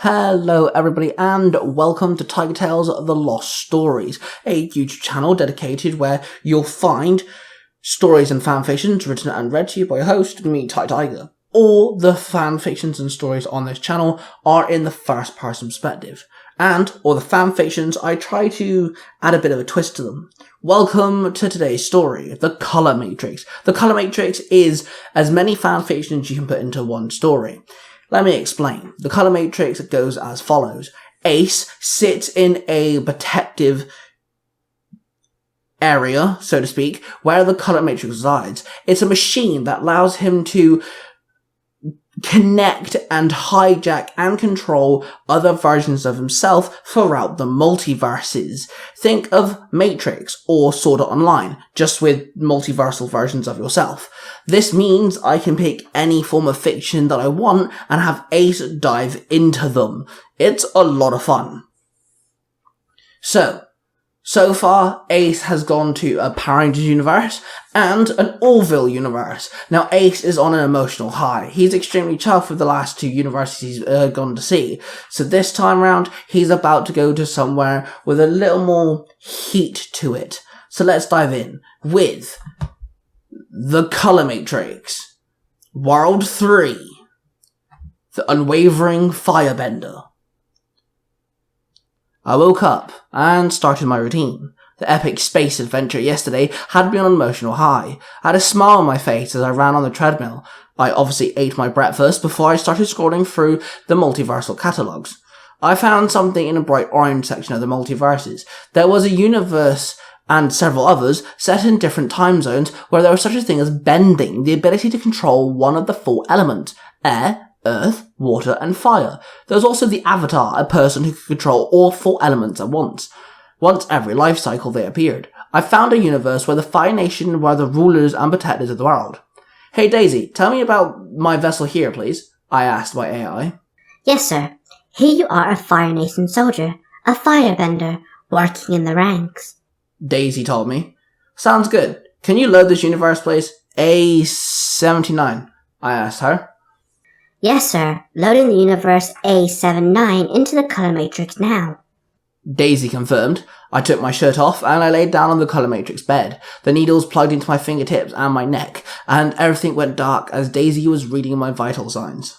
Hello everybody and welcome to Tiger Tales The Lost Stories, a YouTube channel dedicated where you'll find stories and fanfictions written and read to you by your host, me, Tiger. All the fanfictions and stories on this channel are in the first person perspective, and all the fanfictions I try to add a bit of a twist to them. Welcome to today's story, The Color Matrix. The Color Matrix is as many fanfictions you can put into one story. Let me explain. The Color Matrix goes as follows. Ace sits in a protective area, so to speak, where the Color Matrix resides. It's a machine that allows him to connect and hijack and control other versions of himself throughout the multiverses. Think of Matrix or Sword Art Online, just with multiversal versions of yourself. This means I can pick any form of fiction that I want and have Ace dive into them. It's a lot of fun. So far, Ace has gone to a Power Rangers universe and an Orville universe. Now, Ace is on an emotional high. He's extremely chuffed with the last two universes he's gone to see. So this time round, he's about to go to somewhere with a little more heat to it. So let's dive in with The Color Matrix, World 3, The Unwavering Firebender. I woke up and started my routine. The epic space adventure yesterday had me on an emotional high. I had a smile on my face as I ran on the treadmill. I obviously ate my breakfast before I started scrolling through the multiversal catalogues. I found something in a bright orange section of the multiverses. There was a universe and several others set in different time zones where there was such a thing as bending, the ability to control one of the four elements: air, earth, water, and fire. There was also the Avatar, a person who could control all four elements at once. Once every life cycle they appeared. I found a universe where the Fire Nation were the rulers and protectors of the world. Hey Daisy, tell me about my vessel here, please, I asked my AI. Yes, sir. Here you are, a Fire Nation soldier, a firebender, working in the ranks. Daisy told me. Sounds good. Can you load this universe, please? A79, I asked her. Yes, sir. Loading the universe A79 into the Color Matrix now. Daisy confirmed. I took my shirt off and I laid down on the Color Matrix bed. The needles plugged into my fingertips and my neck, and everything went dark as Daisy was reading my vital signs.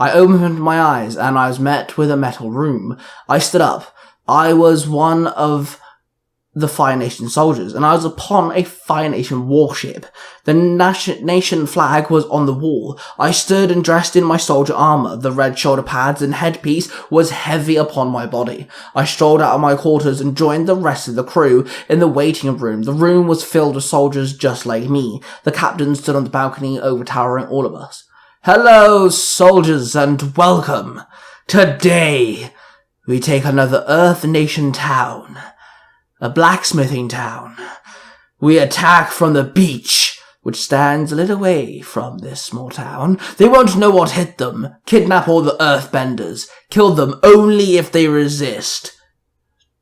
I opened my eyes and I was met with a metal room. I stood up. I was one of the Fire Nation soldiers, and I was upon a Fire Nation warship. The nation flag was on the wall. I stood and dressed in my soldier armor. The red shoulder pads and headpiece was heavy upon my body. I strolled out of my quarters and joined the rest of the crew in the waiting room. The room was filled with soldiers just like me. The captain stood on the balcony overtowering all of us. Hello, soldiers, and welcome. Today, we take another Earth Nation town. A blacksmithing town. We attack from the beach, which stands a little way from this small town. They won't know what hit them. Kidnap all the earthbenders. Kill them only if they resist.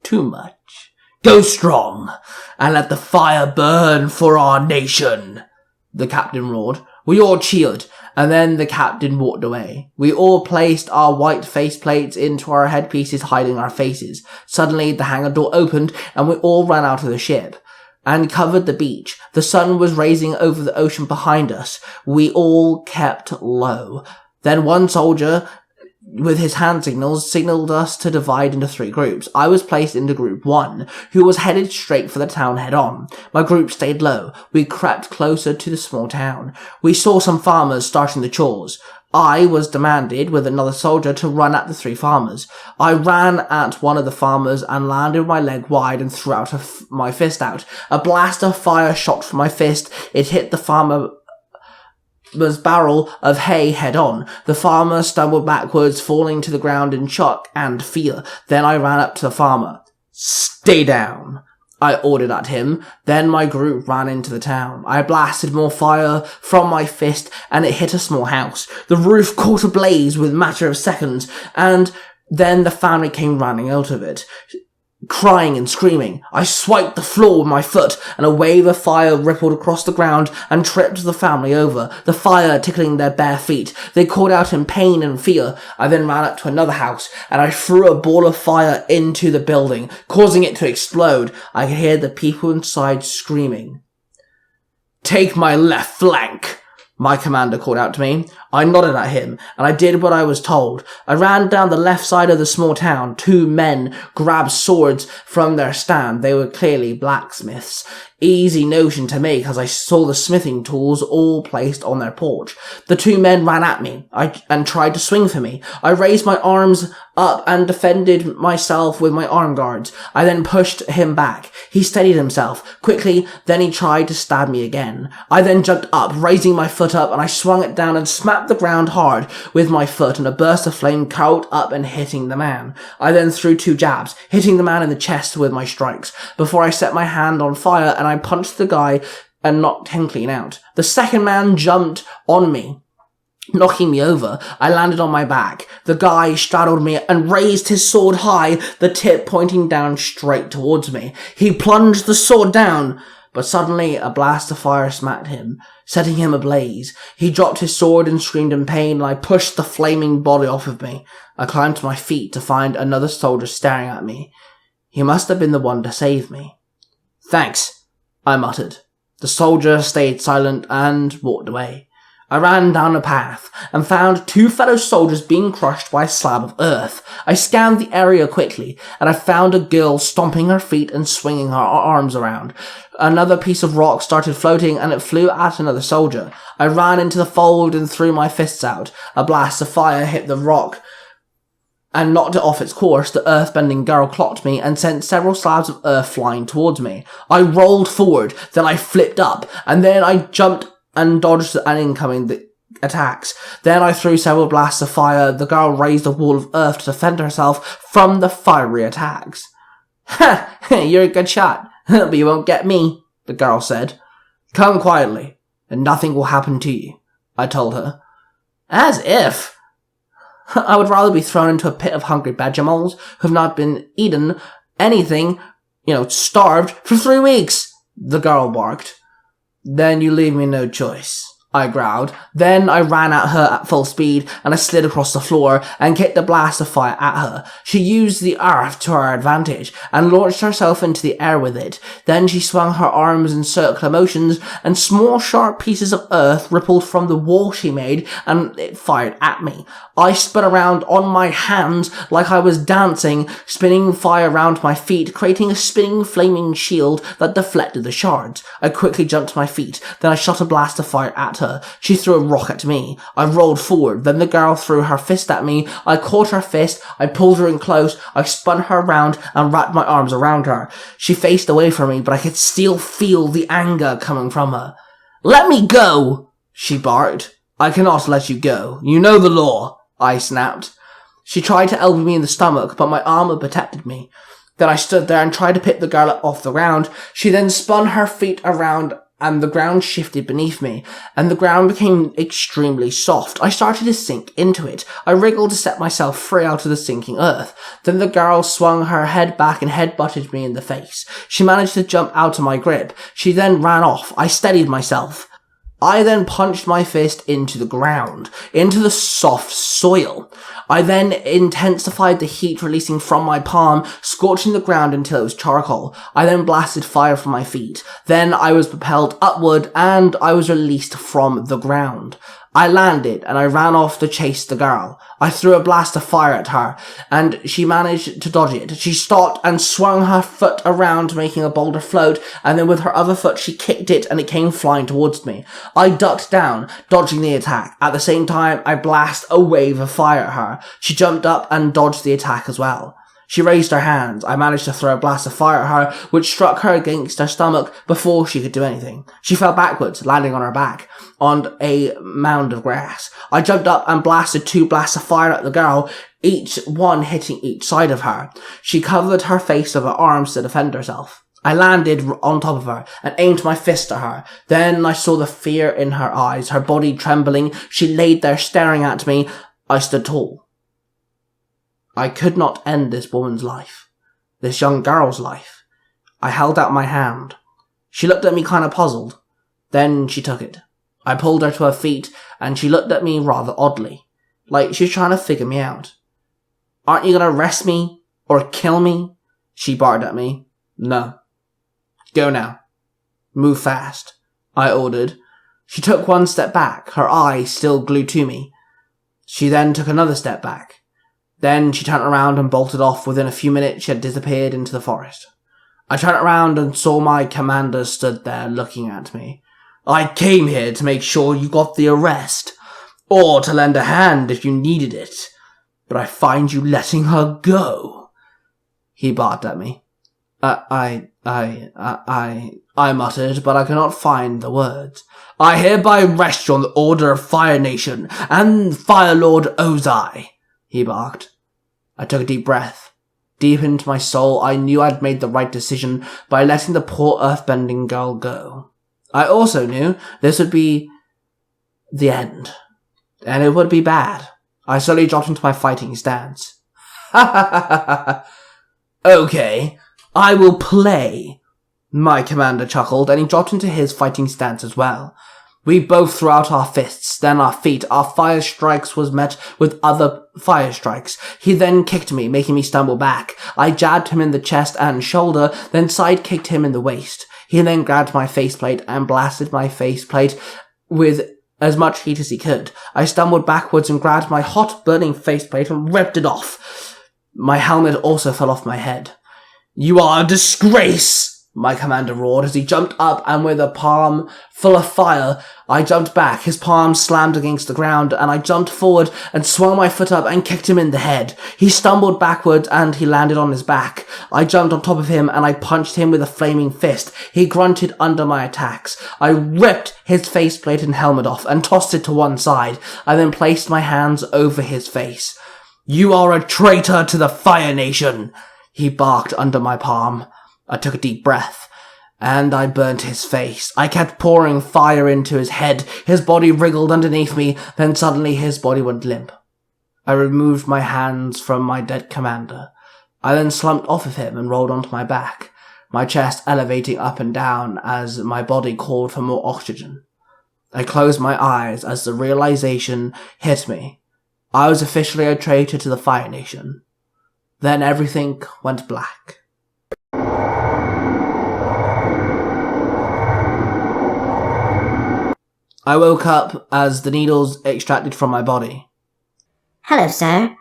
Too much. Go strong, and let the fire burn for our nation, the captain roared. We all cheered, and then the captain walked away. We all placed our white faceplates into our headpieces, hiding our faces. Suddenly, the hangar door opened, and we all ran out of the ship and covered the beach. The sun was rising over the ocean behind us. We all kept low. Then one soldier, with his hand signals, signaled us to divide into three groups. I was placed into group 1, who was headed straight for the town head-on. My group stayed low. We crept closer to the small town. We saw some farmers starting the chores. I was demanded with another soldier to run at the three farmers. I ran at one of the farmers and landed with my leg wide and threw out my fist out. A blast of fire shot from my fist. It hit the farmer's barrel of hay head on. The farmer stumbled backwards, falling to the ground in shock and fear. Then I ran up to the farmer. Stay down, I ordered at him. Then my group ran into the town. I blasted more fire from my fist and it hit a small house. The roof caught ablaze within a matter of seconds, and then the family came running out of it. crying and screaming. I swiped the floor with my foot, and a wave of fire rippled across the ground and tripped the family over, the fire tickling their bare feet. They called out in pain and fear. I then ran up to another house, and I threw a ball of fire into the building, causing it to explode. I could hear the people inside screaming. "Take my left flank," my commander called out to me. I nodded at him, and I did what I was told. I ran down the left side of the small town. 2 men grabbed swords from their stand. They were clearly blacksmiths. Easy notion to make, as I saw the smithing tools all placed on their porch. The 2 men ran at me and tried to swing for me. I raised my arms up and defended myself with my arm guards. I then pushed him back. He steadied himself quickly, then he tried to stab me again. I then jumped up, raising my foot up, and I swung it down and smacked the ground hard with my foot, and a burst of flame curled up and hitting the man. I then threw 2 jabs, hitting the man in the chest with my strikes, before I set my hand on fire and I punched the guy and knocked him clean out. The second man jumped on me, knocking me over. I landed on my back. The guy straddled me and raised his sword high, the tip pointing down straight towards me. He plunged the sword down, but suddenly a blast of fire smacked him, setting him ablaze. He dropped his sword and screamed in pain, and I pushed the flaming body off of me. I climbed to my feet to find another soldier staring at me. He must have been the one to save me. "Thanks," I muttered. The soldier stayed silent and walked away. I ran down a path and found 2 fellow soldiers being crushed by a slab of earth. I scanned the area quickly, and I found a girl stomping her feet and swinging her arms around. Another piece of rock started floating, and it flew at another soldier. I ran into the fold and threw my fists out. A blast of fire hit the rock and knocked it off its course. The earth-bending girl clocked me and sent several slabs of earth flying towards me. I rolled forward, then I flipped up, and then I jumped and dodged an incoming attacks. Then I threw several blasts of fire. The girl raised a wall of earth to defend herself from the fiery attacks. "Ha! You're a good shot, but you won't get me," the girl said. "Come quietly, and nothing will happen to you," I told her. As if. I would rather be thrown into a pit of hungry badger moles who have not been eaten anything, starved for 3 weeks, the girl barked. "Then you leave me no choice," I growled. Then I ran at her at full speed, and I slid across the floor and kicked a blast of fire at her. She used the earth to her advantage and launched herself into the air with it. Then she swung her arms in circular motions, and small sharp pieces of earth rippled from the wall she made, and it fired at me. I spun around on my hands like I was dancing, spinning fire around my feet, creating a spinning flaming shield that deflected the shards. I quickly jumped to my feet, then I shot a blast of fire at her. She threw a rock at me. I rolled forward, then the girl threw her fist at me. I caught her fist, I pulled her in close, I spun her around and wrapped my arms around her. She faced away from me, but I could still feel the anger coming from her. "Let me go!" she barked. "I cannot let you go. You know the law," I snapped. She tried to elbow me in the stomach, but my armor protected me. Then I stood there and tried to pick the girl up off the ground. She then spun her feet around, and the ground shifted beneath me, and the ground became extremely soft. I started to sink into it. I wriggled to set myself free out of the sinking earth. Then the girl swung her head back and head-butted me in the face. She managed to jump out of my grip. She then ran off. I steadied myself. I then punched my fist into the ground, into the soft soil. I then intensified the heat releasing from my palm, scorching the ground until it was charcoal. I then blasted fire from my feet. Then I was propelled upward and I was released from the ground. I landed and I ran off to chase the girl. I threw a blast of fire at her and she managed to dodge it. She stopped and swung her foot around, making a boulder float, and then with her other foot she kicked it and it came flying towards me. I ducked down, dodging the attack. At the same time, I blasted a wave of fire at her. She jumped up and dodged the attack as well. She raised her hands. I managed to throw a blast of fire at her, which struck her against her stomach before she could do anything. She fell backwards, landing on her back, on a mound of grass. I jumped up and blasted 2 blasts of fire at the girl, each one hitting each side of her. She covered her face with her arms to defend herself. I landed on top of her and aimed my fist at her. Then I saw the fear in her eyes, her body trembling. She laid there staring at me. I stood tall. I could not end this woman's life. this young girl's life. I held out my hand. She looked at me kind of puzzled. Then she took it. I pulled her to her feet, and she looked at me rather oddly, like she was trying to figure me out. "Aren't you gonna arrest me? Or kill me?" She barked at me. "No. Go now. Move fast," I ordered. She took one step back, her eyes still glued to me. She then took another step back. Then she turned around and bolted off. Within a few minutes she had disappeared into the forest. I turned around and saw my commander stood there looking at me. "I came here to make sure you got the arrest, or to lend a hand if you needed it, but I find you letting her go," he barked at me. I muttered, but I could not find the words. "I hereby arrest you on the order of Fire Nation and Fire Lord Ozai," he barked. I took a deep breath. Deep into my soul, I knew I'd made the right decision by letting the poor earthbending girl go. I also knew this would be the end, and it would be bad. I slowly dropped into my fighting stance. "Okay, I will play," my commander chuckled, and he dropped into his fighting stance as well. We both threw out our fists, then our feet. Our fire strikes was met with other fire strikes. He then kicked me, making me stumble back. I jabbed him in the chest and shoulder, then side-kicked him in the waist. He then grabbed my faceplate and blasted my faceplate with as much heat as he could. I stumbled backwards and grabbed my hot, burning faceplate and ripped it off. My helmet also fell off my head. "You are a disgrace!" my commander roared as he jumped up, and with a palm full of fire, I jumped back. His palm slammed against the ground, and I jumped forward and swung my foot up and kicked him in the head. He stumbled backwards, and he landed on his back. I jumped on top of him, and I punched him with a flaming fist. He grunted under my attacks. I ripped his faceplate and helmet off and tossed it to one side. I then placed my hands over his face. "You are a traitor to the Fire Nation," he barked under my palm. I took a deep breath, and I burnt his face. I kept pouring fire into his head. His body wriggled underneath me, then suddenly his body went limp. I removed my hands from my dead commander. I then slumped off of him and rolled onto my back, my chest elevating up and down as my body called for more oxygen. I closed my eyes as the realization hit me. I was officially a traitor to the Fire Nation. Then everything went black. I woke up as the needles extracted from my body. Hello, sir.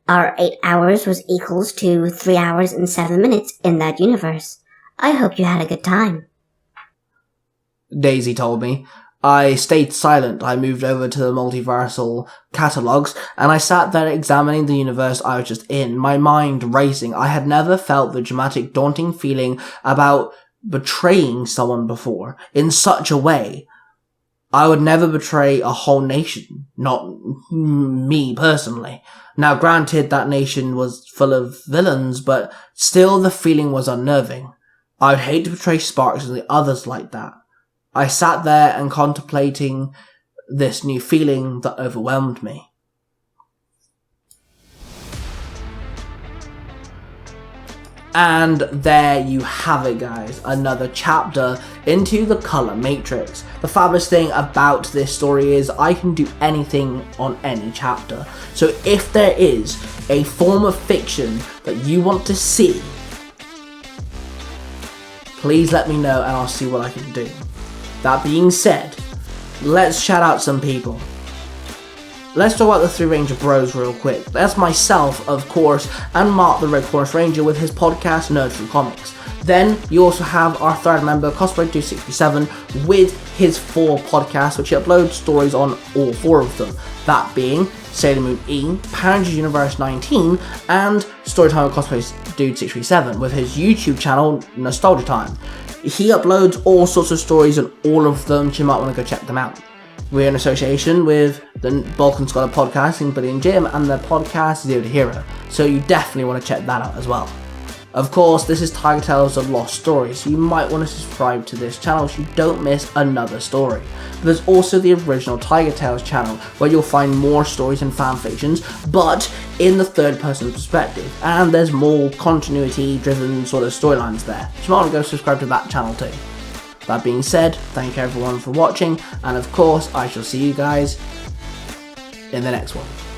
Our 8 hours was equals to 3 hours and 7 minutes in that universe. I hope you had a good time. Daisy told me. I stayed silent. I moved over to the multiversal catalogs, and I sat there examining the universe I was just in, my mind racing. I had never felt the dramatic, daunting feeling about betraying someone before, in such a way. I would never betray a whole nation, not me personally. Now granted, that nation was full of villains, but still the feeling was unnerving. I would hate to betray Sparks and the others like that. I sat there and contemplating this new feeling that overwhelmed me. And there you have it, guys. Another chapter into the Color Matrix. The fabulous thing about this story is I can do anything on any chapter. So if there is a form of fiction that you want to see, please let me know and I'll see what I can do. That being said, let's shout out some people. Let's talk about the Three Ranger Bros real quick. That's myself, of course, and Mark the Red Horse Ranger with his podcast, Nerds from Comics. Then you also have our third member, Cosplay267, with his 4 podcasts, which he uploads stories on all 4 of them. That being Sailor Moon E, Power Rangers Universe 19, and Storytime with Cosplay Dude 637 with his YouTube channel, Nostalgia Time. He uploads all sorts of stories on all of them, so you might want to go check them out. We're in association with the Balkan Scholar podcast, Billy and Jim, and their podcast Zero to Hero, so you definitely want to check that out as well. Of course, this is Tiger Tales of Lost Stories, so you might want to subscribe to this channel so you don't miss another story. But there's also the original Tiger Tales channel, where you'll find more stories and fanfictions, but in the third person perspective, and there's more continuity driven sort of storylines there, so you might want to go subscribe to that channel too. That being said, thank you everyone for watching, and of course I shall see you guys in the next one.